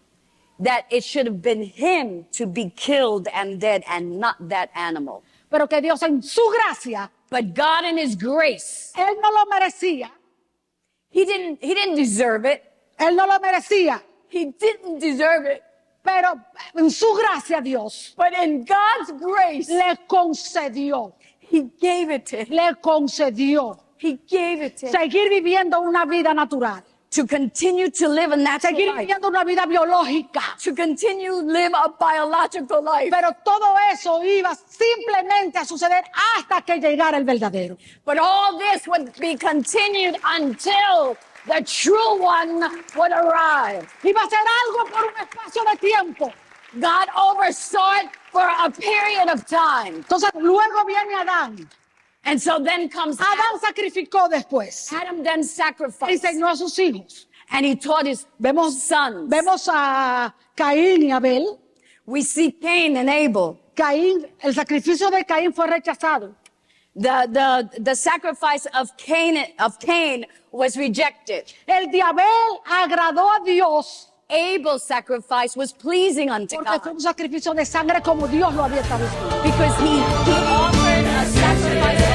that it should have been him to be killed and dead and not that animal. Pero que Dios en su gracia, But God in his grace, él no lo merecía. he didn't deserve it. Él no lo merecía. He didn't deserve it. Pero en su gracia Dios But in God's grace, le concedió, he gave it to him. le concedió He gave it to him seguir viviendo una vida natural, to continue to live a natural seguir life, viviendo una vida biológica. to continue to live a biological life. Pero todo eso iba simplemente a suceder hasta que llegara el verdadero. But all this would be continued until the true one would arrive. Iba a ser algo por un espacio de tiempo. God oversaw it for a period of time. Entonces luego viene Adán. And so then comes Adán sacrificó después. Adam then sacrificed. Enseñó a sus hijos. And he taught his sons. Vemos a Caín y Abel. We see Cain and Abel. Caín, el sacrificio de Caín fue rechazado. The sacrifice of Cain was rejected. El de Abel agradó a Dios Abel's sacrifice was pleasing unto porque fue God un sacrificio de sangre como Dios lo había establecido. because he offered a sacrifice